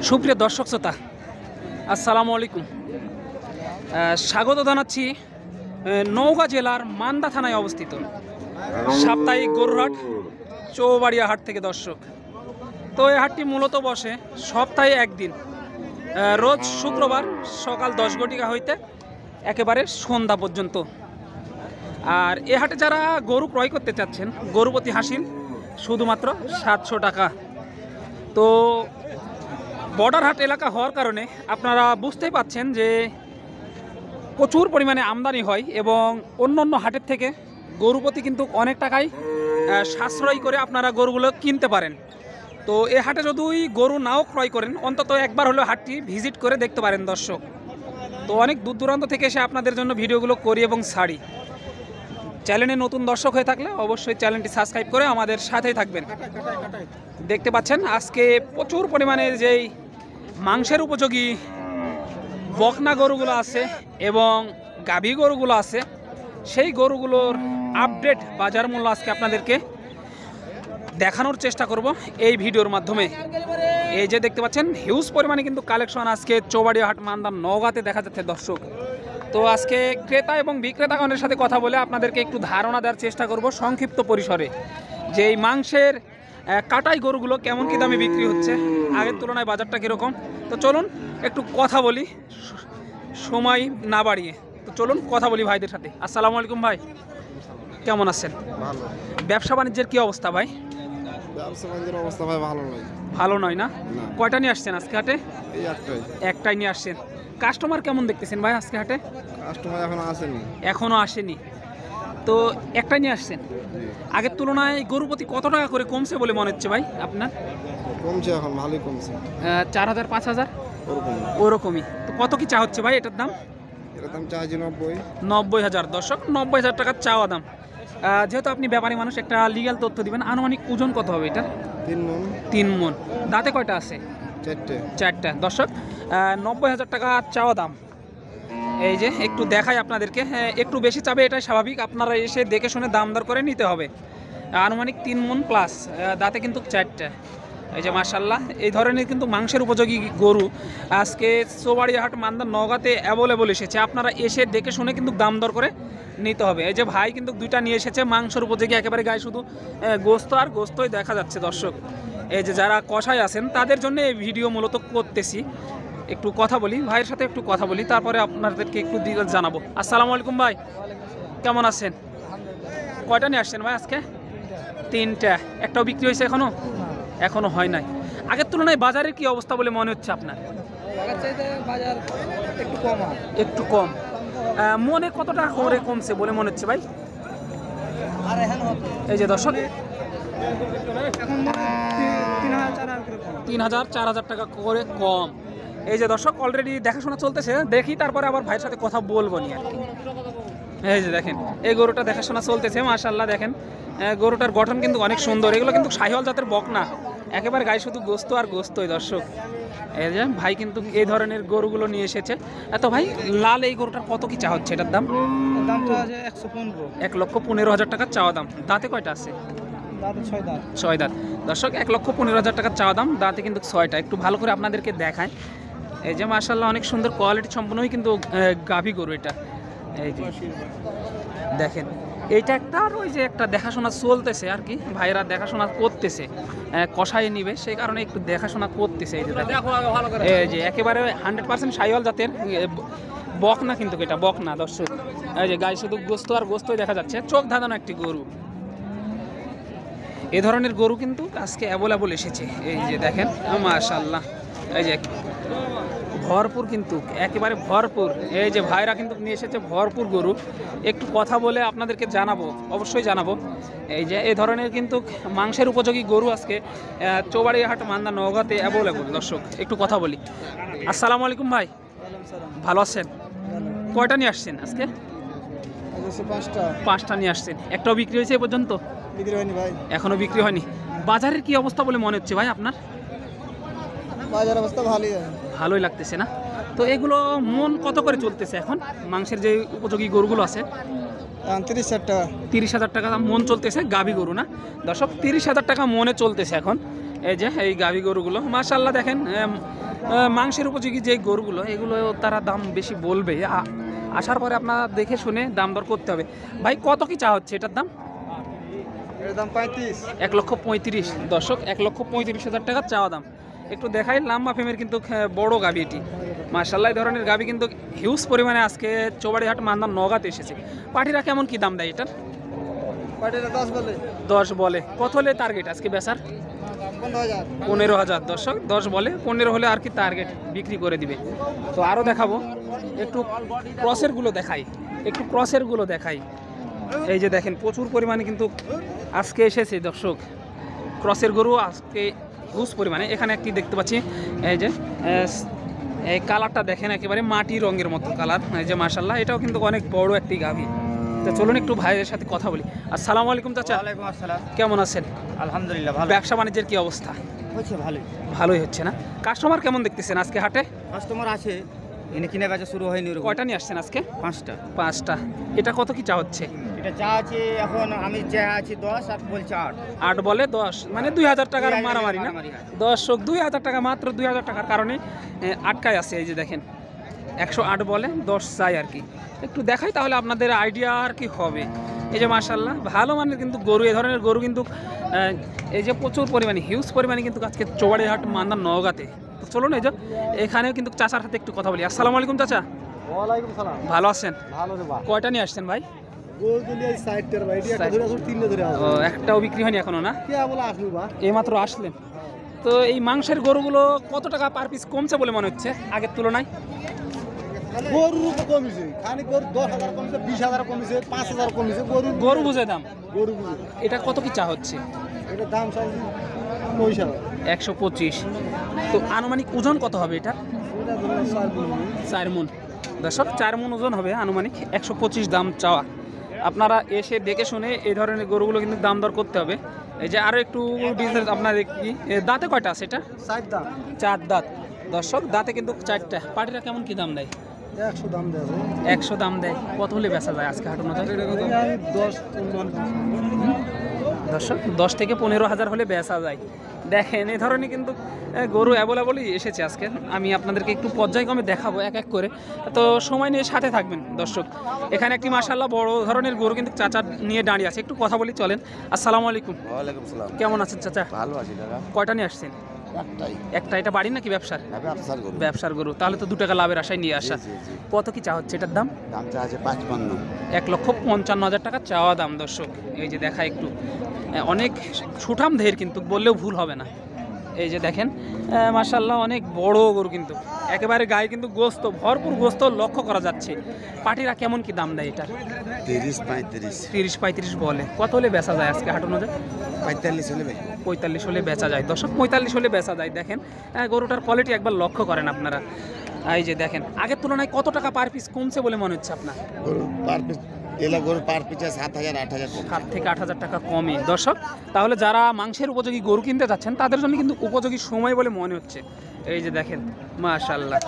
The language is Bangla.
সুপ্রিয় দর্শক শ্রোতা, আসসালামু আলাইকুম। স্বাগত জানাচ্ছি নওগাঁ জেলার মান্দা থানায় অবস্থিত সাপ্তাহিক গরুরহাট চৌবাড়িয়া হাট থেকে। দর্শক, তো এই হাটটি মূলত বসে সপ্তাহে একদিন, রোজ শুক্রবার সকাল 10 ঘটিকা হইতে একেবারে সন্ধ্যা পর্যন্ত। আর এ হাটে যারা গরু ক্রয় করতে চাচ্ছেন, গরু প্রতি হাসিল শুধুমাত্র 700 টাকা। তো বর্ডার হাট এলাকা হওয়ার কারণে আপনারা বুঝতেই পাচ্ছেন যে প্রচুর পরিমাণে আমদানি হয় এবং অন্য হাটের থেকে গরু প্রতি কিন্তু অনেক টাকাই সাশ্রয় করে আপনারা গরুগুলো কিনতে পারেন। তো এ হাটে যদি গরু নাও ক্রয় করেন, অন্তত একবার হলেও হাটটি ভিজিট করে দেখতে পারেন দর্শক। তো অনেক দূর দূরান্ত থেকে এসে আপনাদের জন্য ভিডিওগুলো করি এবং ছাড়ি। চ্যানেলে নতুন দর্শক হয়ে থাকলে অবশ্যই চ্যানেলটি সাবস্ক্রাইব করে আমাদের সাথেই থাকবেন। দেখতে পাচ্ছেন আজকে প্রচুর পরিমাণে যেই মাংসের উপযোগী বকনা গরুগুলো আছে এবং গাভী গরুগুলো আছে, সেই গরুগুলোর আপডেট বাজার মূল্য আজকে আপনাদেরকে দেখানোর চেষ্টা করব এই ভিডিওর মাধ্যমে। এই যে দেখতে পাচ্ছেন হিউজ পরিমাণে কিন্তু কালেকশন আজকে চৌবাড়িয়া হাট মান্দা নওগাঁতে দেখা যাচ্ছে দর্শক। তো আজকে ক্রেতা এবং বিক্রেতাগণের সাথে কথা বলে আপনাদেরকে একটু ধারণা দেওয়ার চেষ্টা করব সংক্ষিপ্ত পরিসরে, যে এই মাংসের কাটাই গরুগুলো কেমন কী দামে বিক্রি হচ্ছে, আগের তুলনায় বাজারটা কীরকম। তো চলুন একটু কথা বলি, সময় না বাড়িয়ে। তো চলুন কথা বলি ভাইদের সাথে। আসসালামু আলাইকুম ভাই, কেমন আছেন? ভালো। ব্যবসা বাণিজ্যের কী অবস্থা ভাই? ব্যবসা বাণিজ্যের অবস্থা ভাই ভালো নয়। ভালো নয় না? কয়টা নিয়ে আসছেন আজকে হাটে? এই একটাই নিয়ে আসছেন। কাস্টমার কেমন দেখতেছেন ভাই আজকে হাটে? কাস্টমার এখনো আসেনি। এখনও আসেনি। তো একটাই নিয়ে আসছেন। আগের তুলনায় গরু প্রতি কত টাকা করে কমছে বলে মনে হচ্ছে ভাই আপনার? কমছে, এখন ভালোই কমছে। 4000 5000 ওরকম। ওরকমই। তো কত কি চা হচ্ছে ভাই এটার দাম? এটার দাম চাইছি 90। 90,000 দর্শক, 90,000 টাকার চাওয়া দাম। যেহেতু আপনি ব্যাপারী মানুষ, একটা লিগ্যাল তথ্য দিবেন, আনুমানিক ওজন কত হবে এটা? 3 মণ। 3 মণ। দাঁতে কয়টা আছে? 4টা। দর্শক, 90,000 টাকা চাওয়া দাম। এই যে একটু দেখাই আপনাদেরকে, একটু বেশি চাবে এটাই স্বাভাবিক, আপনারা এসে দেখে শুনে দাম দর করে নিতে হবে। আনুমানিক 3 মণ প্লাস, দাঁতে কিন্তু 4টা। এই যে মাশাল্লাহ, এই ধরনের কিন্তু মাংসের উপযোগী গরু আজকে চৌবাড়িয়া হাট মান্দা নওগাঁতে অ্যাভেলেবল এসেছে। আপনারা এসে দেখে শুনে কিন্তু দাম দর করে নিতে হবে। এই যে ভাই কিন্তু 2টা নিয়ে এসেছে মাংসের উপযোগী, একেবারে গায়ে শুধু গোস্ত আর গোস্তই দেখা যাচ্ছে দর্শক। এই যে যারা কষাই আছেন তাদের জন্য এই ভিডিও মূলত করতেছি। একটু কথা বলি ভাইয়ের সাথে, একটু কথা বলি, তারপরে আপনাদেরকে একটু ডিটেইলস জানাবো। আসসালামু আলাইকুম ভাই, কেমন আছেন? কয়টা নিয়ে আসছেন ভাই আজকে? 3টা। একটাও বিক্রি হয়েছে এখনো? এখনো হয় নাই। আগের তুলনায় বাজারের কি অবস্থা বলে মনে হচ্ছে আপনার? একটু কম। মনে কত টাকা করে কমছে বলে মনে হচ্ছে ভাই? এই যে দর্শক, 3000 4000 টাকা করে কম। এই যে দর্শক, অলরেডি দেখাশোনা চলতেছে, দেখি তারপরে আবার ভাইয়ের সাথে কথা বলবো নি আর কি। এই যে দেখেন, এই গরুটা দেখাশোনা চলতেছে মাশাআল্লাহ। দেখেন গরুটার গঠন কিন্তু অনেক সুন্দর। এগুলো কিন্তু শাহিওয়াল জাতের বকনা, একেবারে গায়ে শুধু গোস্ত আর গোস্তই দর্শক। এই যে ভাই কিন্তু এই ধরনের গরুগুলো নিয়ে এসেছে। তো ভাই, লাল এই গরুটার কত কি চা হচ্ছে এটার দাম? দামটা আছে 115। 1,15,000 টাকার চাওয়া দাম। দাঁতে কয়টা আছে? দাঁতে 6 দাঁত। 6 দাঁত। দর্শক, 1,15,000 টাকার চাওয়া দাম, দাঁতে কিন্তু 6টা। একটু ভালো করে আপনাদেরকে দেখায়। এই যে মাশাআল্লাহ, অনেক সুন্দর কোয়ালিটি সম্পন্নই কিন্তু গাভী গরু এটা। এই যে দেখেন, এইটা একটা, আর ওই যে একটা দেখাশোনা চলতেছে আর কি, ভাইয়েরা দেখাশোনা করতেছে, কষাই নিবে সেই কারণে একটু দেখাশোনা করতেছে। এই যে এই যে একেবারে 100% শাহিওয়াল জাতের বকনা, কিন্তু এটা বকনা দর্শক। এই যে গায়ে শুধু গোস্ত আর গোস্তই দেখা যাচ্ছে, চোখ ধাঁধানো একটি গরু। এ ধরনের গরু কিন্তু আজকে অ্যাভেলেবল এসেছে। এই যে দেখেন মাশাআল্লাহ, এই যে ভরপুর, কিন্তু একেবারে ভরপুর। এই যে ভাইরা কিন্তু নিয়ে এসেছে ভরপুর গরু। একটু কথা বলে আপনাদেরকে জানাবো, অবশ্যই জানাবো। এই যে এই ধরনের কিন্তু মাংসের উপযোগী গরু আজকে চৌবাড়িয়া হাট মান্দা নওগাঁতে অ্যাভেলেবল দর্শক। একটু কথা বলি। আসসালামু আলাইকুম ভাই, ভালো আছেন? কয়টা নিয়ে আসছেন আজকে? 5টা নিয়ে আসছেন। একটাও বিক্রি হয়েছে এ পর্যন্ত? বিক্রি হয়নি ভাই, এখনো বিক্রি হয়নি। বাজারের কি অবস্থা বলে মনে হচ্ছে ভাই আপনার? বাজার অবস্থা ভালোই লাগতেছে না? তো এগুলো মন কত করে চলতেছে এখন মাংসের যে উপযোগী গরুগুলো আছে? 30,000 টাকা। 30,000 টাকা মন চলতেছে গাভী গরু না দর্শক? 30,000 টাকা মনে চলতেছে এখন। এই যে এই গাভী গরুগুলো মাশাআল্লাহ দেখেন, মাংসের উপযোগী যে গরুগুলো এগুলো তারা দাম বেশি বলবে, আসার পরে আপনারা দেখে শুনে দাম দর করতে হবে। ভাই কত কি চা হচ্ছে এটার দাম? এর দাম 35। 1,35,000 দর্শক, 1,35,000 টাকা চাওয়া দাম। একটু দেখাই লাম্বা ফেমের কিন্তু বড় গাভি এটি, মাশাআল্লাহ এই ধরনের গাভি কিন্তু হিউজ পরিমাণে আজকে চৌবাড়িহাট মান্দার নওগাঁতে এসেছে। পাটিরা কেমন কি দাম দেয় এটার? পাটিরা 10 বলে। 10 বলে। কত হলে টার্গেট আজকে বেচার? 15,000। 15,000 দর্শক, 10 বলে 15 হলে আর কি টার্গেট বিক্রি করে দিবে। তো আরও দেখাবো, একটু ক্রসের গুলো দেখাই। এই যে দেখেন প্রচুর পরিমাণে কিন্তু আজকে এসেছে দর্শক ক্রসের গরু, আজকে হিউজ পরিমাণে। এখানে একটি দেখতে পাচ্ছি, এই যে এই কালারটা দেখেন একেবারে মাটি রঙের মতো কালার, এই যে মাশাআল্লাহ এটাও কিন্তু অনেক বড় একটি গাভী। তো চলুন একটু ভাইয়ের সাথে কথা বলি। আসসালামু আলাইকুম চাচা। ওয়ালাইকুম আসসালাম। কেমন আছেন? আলহামদুলিল্লাহ ভালো। ব্যবসা বাণিজ্যের কি অবস্থা? হচ্ছে ভালোই। ভালোই হচ্ছে না? কাস্টমার কেমন দেখতেছেন আজকে হাটে? কাস্টমার আছে, এনে কিনে বেচা শুরু হয়নি। কয়টা নিয়ে আসছেন আজকে? 5টা। এটা কত কি চা হচ্ছে? এটা চা আছে এখন, আমি চা আছি 10 আর বলছে 8। 8 বলে 10, মানে 2,000 টাকার 2,000 মারামারি না মারামারি, হ্যাঁ। দর্শক? 2,000 টাকা, মাত্র 2,000 টাকার কারণে আটকায় আছে। এই যে দেখেন 108 বলে 10 চাই আর কি। একটু দেখাই তাহলে আপনাদের আইডিয়া আর কি হবে। এই যে মাশাআল্লাহ ভালো মানের কিন্তু গরু, এ ধরনের গরু কিন্তু এই যে প্রচুর পরিমাণে হিউজ পরিমাণে কিন্তু আজকে চৌবাড়িহাট মান্দার নওগাঁতে। তো চলুন এই যে এখানেও কিন্তু চাচার সাথে একটু কথা বলি। আসসালামু আলাইকুম চাচা। ওয়ালাইকুম সালাম। ভালো আছেন? ভালো রে বাবা। কয়টা নিয়ে আসছেন ভাই? গোল দিলি এই সাইডটার ভাই, এটা ধরে আসুন, 3 ধরে আসুন। ও, একটাও বিক্রি হয়নি এখনো না? কে বলে আসলু বা? এইমাত্র আসলেন। তো এই মাংসের গরুগুলো কত টাকা পার পিস কমছে বলে মনে হচ্ছে আগের তুলনায়? গরুর উপর কমিছে, খানি গরু 10,000 কমিছে, 20,000 কমিছে, 5,000 কমিছে। গরু বুঝে দাম। গরু বুঝে। এটা কত কি চা হচ্ছে? এটা দাম চাইছি 29,000। 125। তো আনুমানিক ওজন কত হবে এটা? এটা ধরুন 4 গুণ। 4 মণ দর্শক, 4 মণ ওজন হবে আনুমানিক। 125 দাম চাওয়া। আপনারা এসে দেখে শুনে এই ধরনের গরুগুলো কিন্তু দাম দর করতে হবে। এই যে আরও একটু ডিটেলস আপনার কি দাঁতে কয়টা আছে এটা? 4 দাম। 4 দাঁত দর্শক, দাঁতে কিন্তু 4টা। পাটিরা কেমন কি দাম দেয়? 100 দাম দেয়। 100 দাম দেয়। কত হলে বেচা যায় আজকে হাটের মধ্যে? আমি 10 দর্শক 10 থেকে 15,000 হলে বেচা যায়। দেখেন এই ধরনের কিন্তু গরু অ্যাভেলেবলই এসেছে আজকে। আমি আপনাদেরকে একটু পর্যায়ক্রমে দেখাবো এক এক করে, তো সময় নিয়ে সাথে থাকবেন দর্শক। এখানে একটি মাশাআল্লাহ বড় ধরনের গরু কিন্তু চাচা নিয়ে দাঁড়িয়ে আছে, একটু কথা বলি চলেন। আসসালামু আলাইকুম। ওয়ালাইকুম সালাম। কেমন আছেন চাচা? ভালো আছি দাদা। কয়টা নিয়ে আসছেন? একটাই। একটা। এটা বাড়ি নাকি ব্যবসার? ব্যবসার গরু। ব্যবসার গরু, তাহলে তো 2 টাকা লাভের আশায় নিয়ে আসা। জি, জি। কত কি চা হচ্ছে এটার দাম? দামটা আছে 55। 1,55,000 টাকা চাওয়া দাম দর্শক। এই যে দেখা একটু অনেক সুঠাম দেহের কিন্তু, বললেও ভুল হবে না। এই যে দেখেন মাশাআল্লাহ অনেক বড় গরু কিন্তু, একেবারে গায়ে কিন্তু গোস্ত, ভরপুর গোস্ত লক্ষ্য করা যাচ্ছে। পাটিরা কেমন কি দাম দেয় এটা? 30-35। 30-35 বলে। কত হলে বেচা যায় আজকে হাটের মধ্যে? 45 হলে ভাই। 45 হলে বেচা যায় দর্শক, 45 হলে বেচা যায়। দেখেন গরুটার কোয়ালিটি একবার লক্ষ্য করেন আপনারা। এই যে দেখেন আগের তুলনায় কত টাকা পার পিস কমছে বলে মনে হচ্ছে আপনার? গরু পার পিস, এলা গরু পার পিছে 7,000-8,000 কম। 7 থেকে 8,000 টাকা কমে দর্শক। তাহলে যারা মাংসের উপযোগী গরু কিনতে যাচ্ছেন তাদের জন্য কিন্তু উপযোগী সময় বলে মনে হচ্ছে। এই যে দেখেন মাশাআল্লাহ।